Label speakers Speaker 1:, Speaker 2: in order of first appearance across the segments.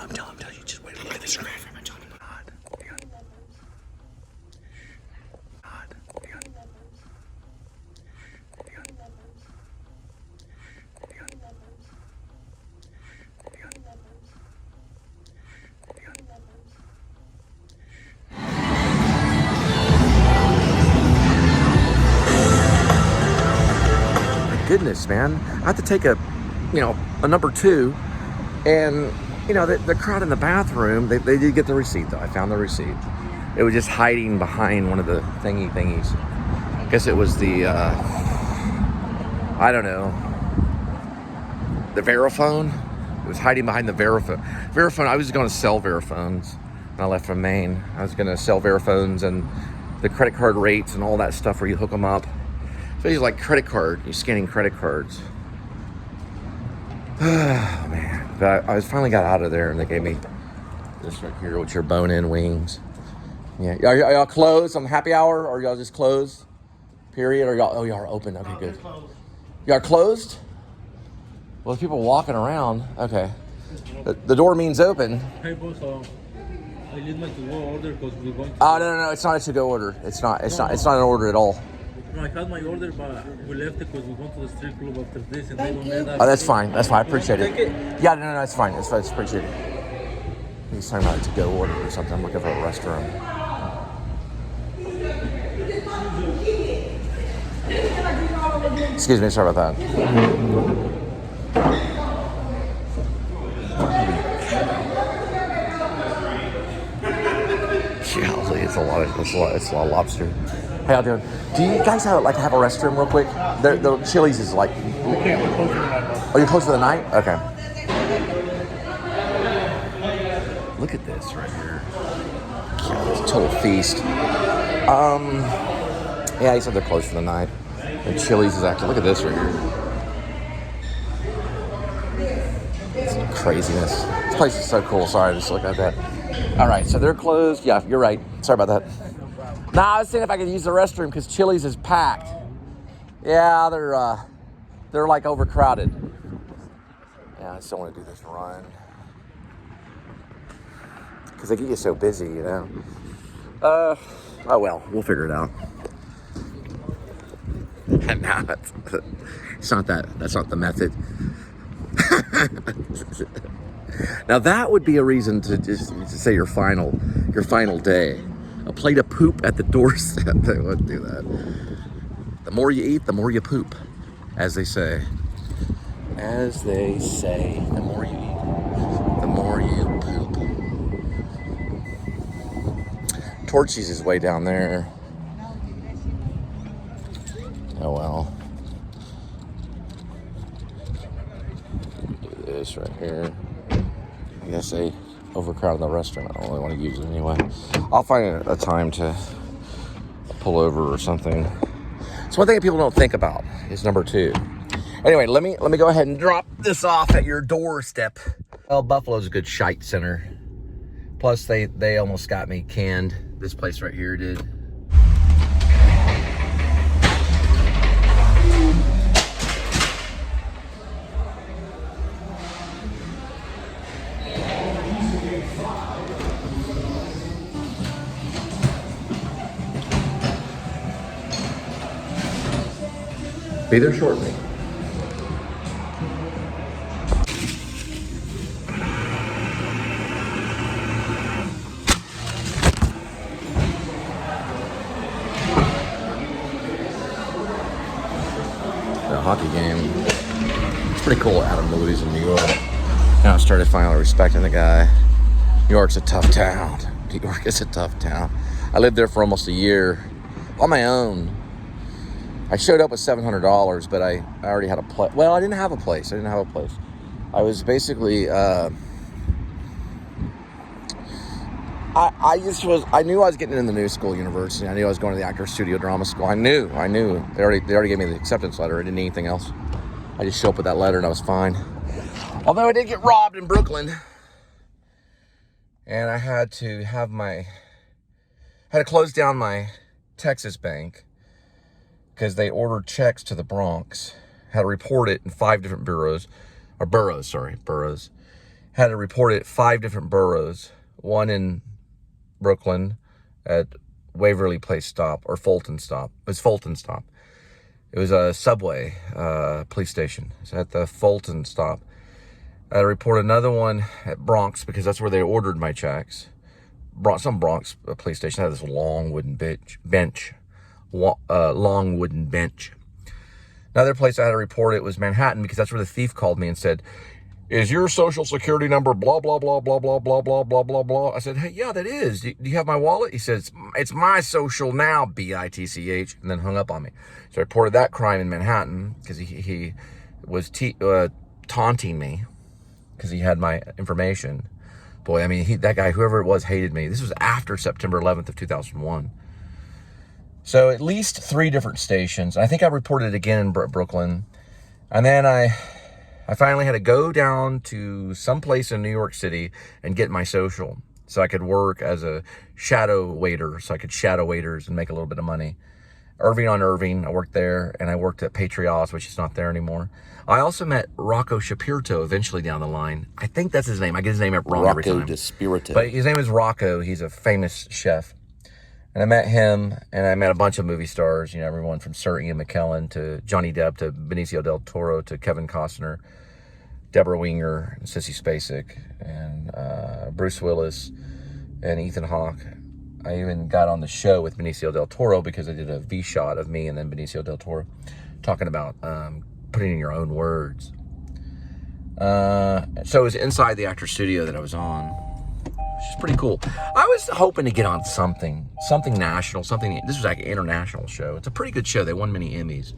Speaker 1: him, tell him. Just wait, look at this. Goodness, man, I have to take a number 2, and the crowd in the bathroom, they did get the receipt though. I found the receipt. It was just hiding behind one of the thingies. I guess it was the I don't know, the Verifone. It was hiding behind the Verifone. I was going to sell Veriphones when I left from Maine. I was going to sell Veriphones and the credit card rates and all that stuff where you hook them up. So he's like credit card. You're scanning credit cards. Oh, man. But I finally got out of there, and they gave me this right here with your bone-in wings. Yeah. Are y'all closed on happy hour, or y'all just closed? Period? Or y'all are open? Okay, good. Y'all closed? Well, there's people walking around. Okay. The door means open.
Speaker 2: Hey, boss, I need my to-go order because we're going to...
Speaker 1: Oh, no. It's not a to-go order. It's not an order at all.
Speaker 2: No, I had my order, but we left it because we're going to the strip club after this, and they don't let us.
Speaker 1: Oh, that's fine. I appreciate it. Yeah, no, that's fine. It's appreciate it. He's talking about a to-go order or something. I'm looking for a restroom. Excuse me, sorry about that. Golly, it's a lot of lobster. How y'all doing? Do you guys have a restroom real quick? The Chili's is like...
Speaker 2: We can't. We're closed for the night.
Speaker 1: Oh, you're closed for the night? Okay. Look at this right here. God, it's a total feast. Yeah, he said they're closed for the night. And Chili's is actually... Look at this right here. It's craziness. This place is so cool. Sorry, I just looked at that. All right, so they're closed. Yeah, you're right. Sorry about that. Nah, I was seeing if I could use the restroom because Chili's is packed. Yeah, they're like overcrowded. Yeah, I just don't want to do this run because they get you so busy, Oh well, we'll figure it out. Nah, it's not that. That's not the method. Now that would be a reason to say your final day. A plate of poop at the doorstep. They wouldn't do that. The more you eat, the more you poop, as they say. As they say, the more you eat, the more you poop. Torchy's is way down there. Oh well. Do this right here. I guess they overcrowded the restaurant. I don't really want to use it anyway. I'll find a time to pull over or something. It's one thing that people don't think about is number 2. Anyway, let me go ahead and drop this off at your doorstep. Well, Buffalo's a good shite center. Plus, they almost got me canned. This place right here did. Be there shortly. The hockey game. It's pretty cool Adam Louis in New York. Now I started finally respecting the guy. New York's a tough town. New York is a tough town. I lived there for almost a year on my own. I showed up with $700, but I already had a place. Well, I didn't have a place. I was basically, I knew I was getting in the new school, university. I knew I was going to the actor studio drama school. I knew. They already gave me the acceptance letter. I didn't need anything else. I just showed up with that letter and I was fine. Although I did get robbed in Brooklyn. And I had to close down my Texas bank. Because they ordered checks to the Bronx, had to report it in 5 different boroughs. had to report it 5 different boroughs. One in Brooklyn at Waverly Place stop, or Fulton stop. It was Fulton stop. It was a subway police station. It's at the Fulton stop. I report another one at Bronx because that's where they ordered my checks. Some Bronx police station had this long wooden bench. Long wooden bench. Another place I had to report it was Manhattan because that's where the thief called me and said, "Is your social security number blah, blah, blah, blah, blah, blah, blah, blah, blah, blah?" I said, "Hey, yeah, that is. Do you have my wallet?" He says, "It's my social now, bitch," and then hung up on me. So I reported that crime in Manhattan because he was taunting me because he had my information. Boy, I mean, that guy, whoever it was, hated me. This was after September 11th of 2001. So at least 3 different stations. I think I reported it again in Brooklyn. And then I finally had to go down to some place in New York City and get my social so I could work as a shadow waiter, so I could shadow waiters and make a little bit of money. Irving on Irving, I worked there, and I worked at Patriots, which is not there anymore. I also met Rocco Shapirto eventually down the line. I think that's his name. I get his name wrong every time.
Speaker 3: Rocco Shapirto.
Speaker 1: But his name is Rocco. He's a famous chef. And I met him, and I met a bunch of movie stars, you know, everyone from Sir Ian McKellen to Johnny Depp to Benicio del Toro to Kevin Costner, Deborah Winger, and Sissy Spacek, and Bruce Willis, and Ethan Hawke. I even got on the show with Benicio del Toro because I did a V-shot of me and then Benicio del Toro talking about putting in your own words. So it was inside the actor studio that I was on, which is pretty cool. I was hoping to get on something national, this was like an international show. It's a pretty good show. They won many Emmys.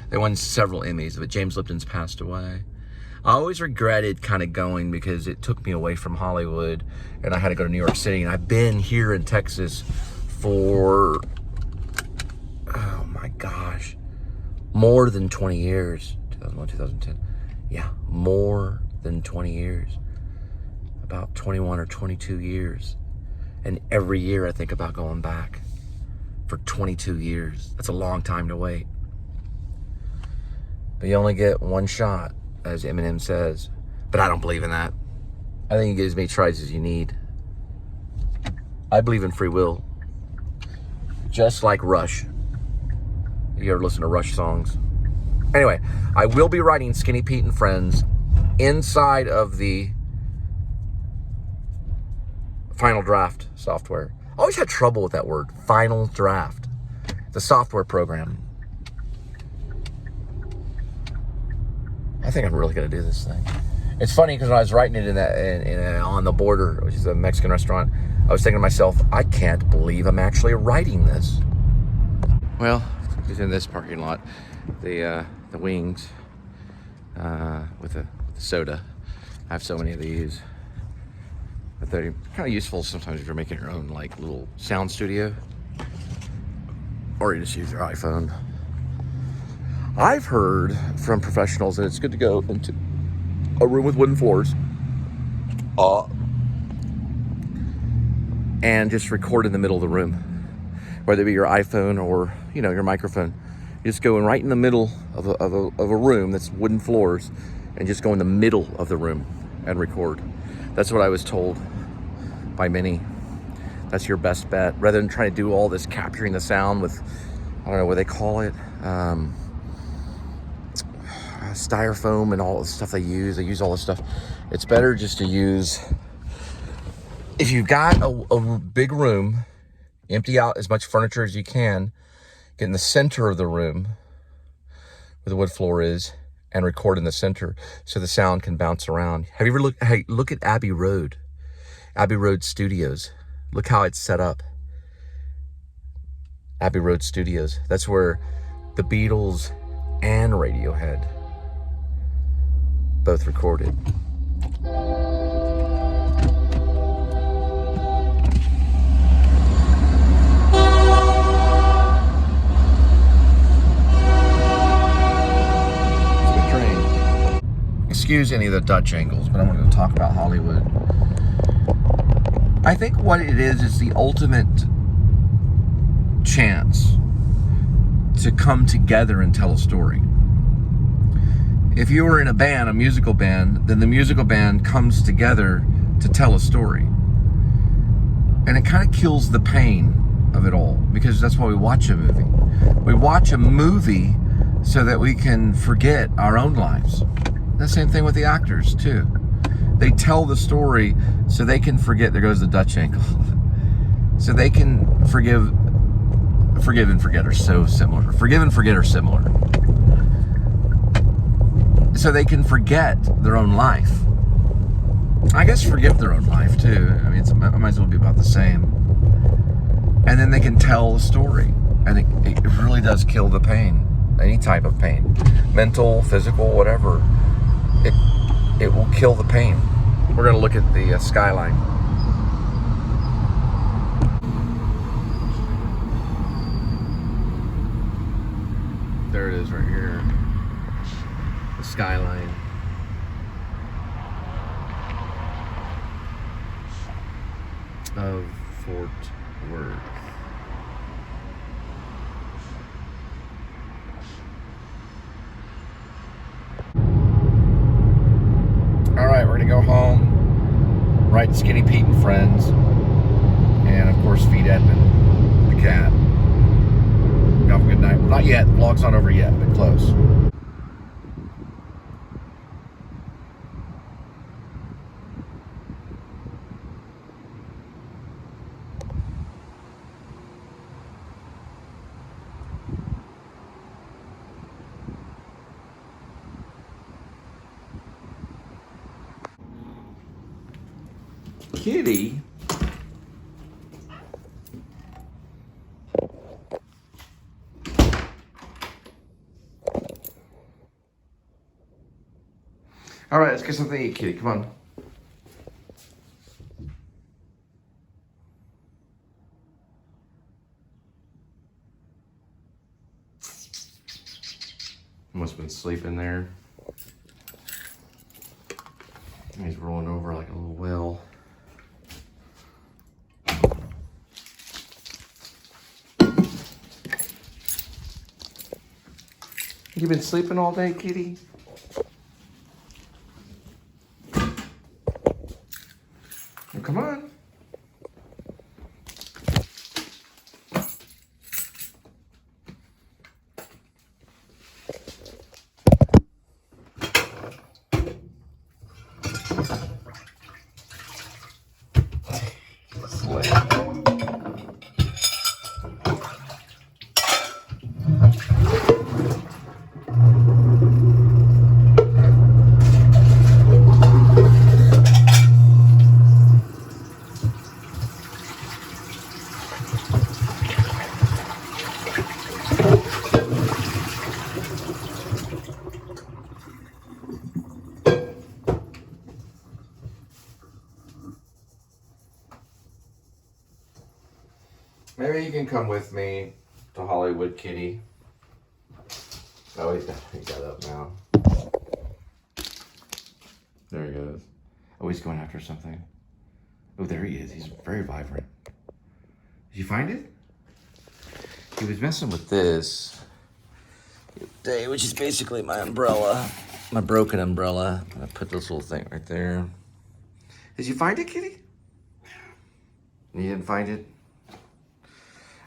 Speaker 1: They won several Emmys, but James Lipton's passed away. I always regretted kind of going because it took me away from Hollywood and I had to go to New York City. And I've been here in Texas for, oh my gosh, more than 20 years. 2001, 2010. Yeah, more than 20 years. About 21 or 22 years. And every year I think about going back for 22 years. That's a long time to wait. But you only get one shot, as Eminem says. But I don't believe in that. I think you get as many tries as you need. I believe in free will. Just like Rush. You ever listen to Rush songs? Anyway, I will be writing Skinny Pete and Friends inside of the Final Draft software. I always had trouble with that word, Final Draft. The software program. I think I'm really going to do this thing. It's funny because when I was writing it in On the Border, which is a Mexican restaurant, I was thinking to myself, I can't believe I'm actually writing this. Well, it's in this parking lot. The wings with the soda. I have so many of these. But they're kind of useful sometimes if you're making your own like little sound studio. Or you just use your iPhone. I've heard from professionals that it's good to go into a room with wooden floors and just record in the middle of the room, whether it be your iPhone or, you know, your microphone. You just go in right in the middle of a room that's wooden floors and just go in the middle of the room and record. That's what I was told by many. That's your best bet, rather than trying to do all this capturing the sound with, I don't know what they call it, styrofoam and all the stuff they use all this stuff. It's better just to use, if you've got a big room, empty out as much furniture as you can, get in the center of the room where the wood floor is and record in the center so the sound can bounce around. Have you ever look at Abbey Road Studios. Look how it's set up. Abbey Road Studios. That's where the Beatles and Radiohead both recorded. Excuse any of the Dutch angles, but I'm going to talk about Hollywood. I think what it is the ultimate chance to come together and tell a story. if you were in a band, a musical band, then the musical band comes together to tell a story. And it kind of kills the pain of it all, because that's why we watch a movie. We watch a movie so that we can forget our own lives. The same thing with the actors too. They tell the story so they can forget. There goes the Dutch ankle. So they can forgive and forget are so similar. Forgive and forget are similar. So they can forget their own life. I guess forgive their own life too. I mean, it might as well be about the same. And then they can tell a story. And it really does kill the pain. Any type of pain. Mental, physical, whatever. It will kill the pain. We're going to look at the skyline. There it is right here. The skyline. Of Fort Worth. All right, we're gonna go home, write Skinny Pete and Friends, and of course feed Edmund, the cat. Have a good night. Not yet, the vlog's not over yet, but close. Kitty. All right, let's get something to eat, Kitty. Come on. Must have been sleeping there. He's rolling over like a little whale. You been sleeping all day, kitty? Well, come on. Maybe you can come with me to Hollywood, kitty. Oh, he got up now. There he goes. Oh, he's going after something. Oh, there he is. He's very vibrant. Did you find it? He was messing with this day, which is basically my umbrella, my broken umbrella. I put this little thing right there. Did you find it, kitty? You didn't find it?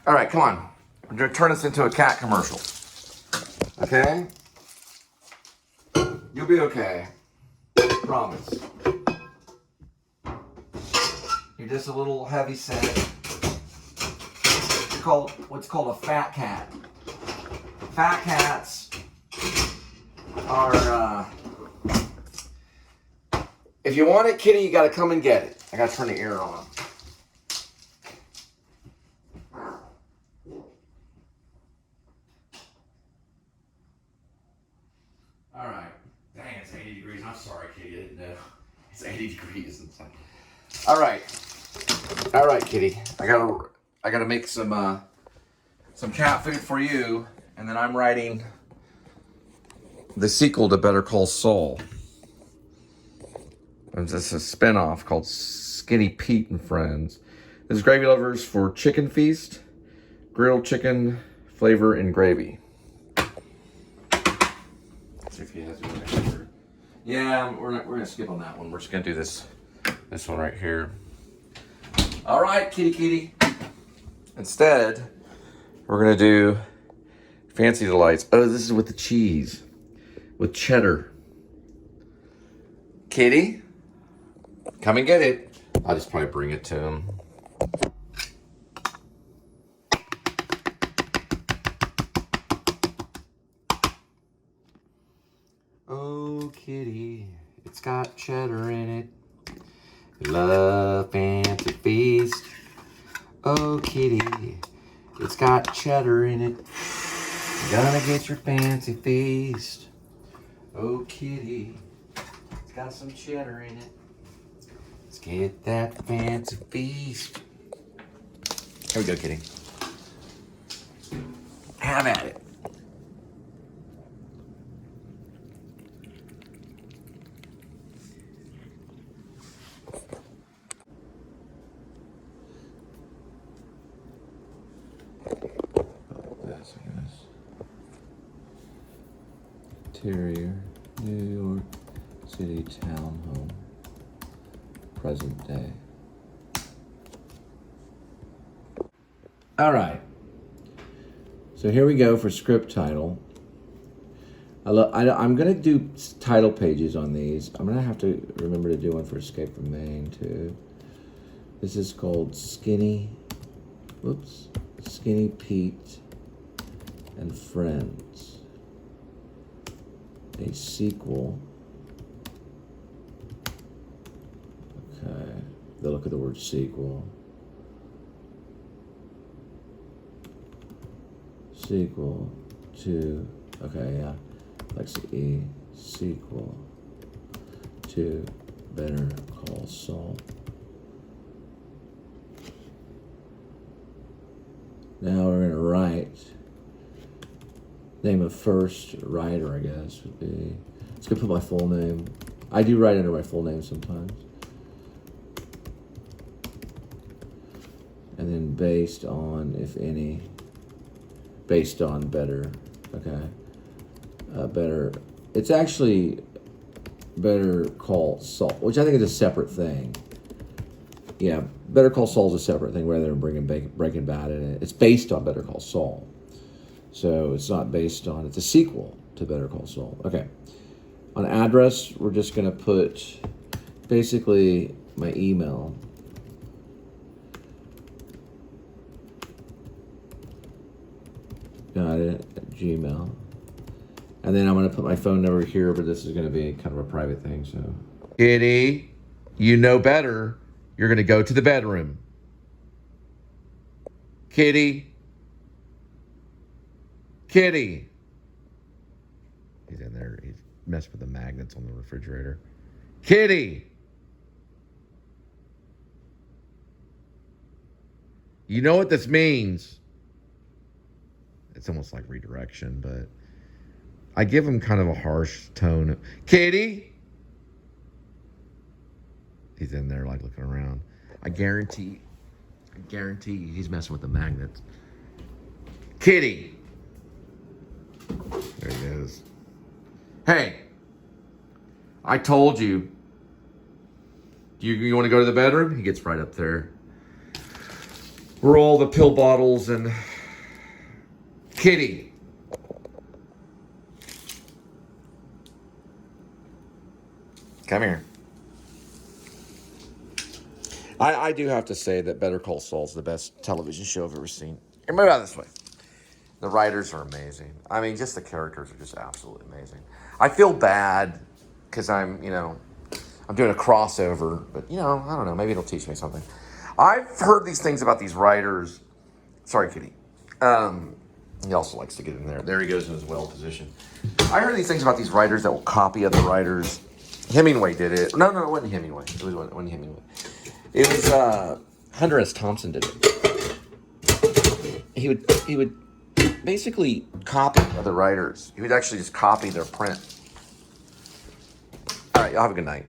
Speaker 1: All right, come on. We're gonna turn this into a cat commercial. Okay? You'll be okay. Promise. You're just a little heavy set. You're called what's called a fat cat. Fat cats are, if you want it, kitty, you gotta come and get it. I gotta turn the air on. Alright. Dang, it's 80 degrees. I'm sorry, kitty, I didn't know. It's 80 degrees inside. Alright. Alright, kitty. I gotta make some cat food for you, and then I'm writing the sequel to Better Call Saul. It's a spinoff called Skinny Pete and Friends. This is Gravy Lovers for Chicken Feast, grilled chicken, flavor, and gravy. Let's see if he has it. Yeah, we're gonna skip on that one. We're just gonna do this one right here. All right, kitty. Instead, we're gonna do Fancy Delights. Oh, this is with the cheese, with cheddar. Kitty, come and get it. I'll just probably bring it to him. Oh, kitty, it's got cheddar in it. Love Fancy Feast. Oh, kitty, it's got cheddar in it. Gonna get your fancy feast. Oh, kitty, it's got some cheddar in it. Let's get that fancy feast. Here we go, kitty. Have at it. Interior, New York City townhome, present day. All right. So here we go for script title. I'm going to do title pages on these. I'm going to have to remember to do one for Escape from Maine too. This is called Skinny Pete and Friends. A sequel. Okay, the look of the word sequel. Sequel to, okay, yeah, Lexi E. Sequel to Better Call Saul. Now we're gonna write. Name of first writer, I guess, would be. It's gonna put my full name. I do write under my full name sometimes. And then based on, if any, based on Better, okay. Better, it's actually Better Call Saul, which I think is a separate thing. Yeah, Better Call Saul is a separate thing rather than bringing Breaking Bad in it. It's based on Better Call Saul. So it's not based on, it's a sequel to Better Call Saul. Okay. On address, we're just going to put basically my email. Got it, at Gmail. And then I'm going to put my phone number here, but this is going to be kind of a private thing, so. Kitty, you know better. You're going to go to the bedroom. Kitty. Kitty. He's in there. He's messed with the magnets on the refrigerator. Kitty. You know what this means. It's almost like redirection, but I give him kind of a harsh tone. Kitty. He's in there like looking around. I guarantee he's messing with the magnets. Kitty. There he is. Hey, I told you. You want to go to the bedroom? He gets right up there. Roll the pill bottles and... Kitty. Come here. I do have to say that Better Call Saul is the best television show I've ever seen. Here, move out this way. The writers are amazing. I mean, just the characters are just absolutely amazing. I feel bad because I'm doing a crossover, but I don't know. Maybe it'll teach me something. I've heard these things about these writers. Sorry, Kitty. He also likes to get in there. There he goes in his well position. I heard these things about these writers that will copy other writers. Hemingway did it. No, it wasn't Hemingway. It wasn't Hemingway. It was Hunter S. Thompson did it. He would basically copy other writers. He would actually just copy their print. All right, y'all have a good night.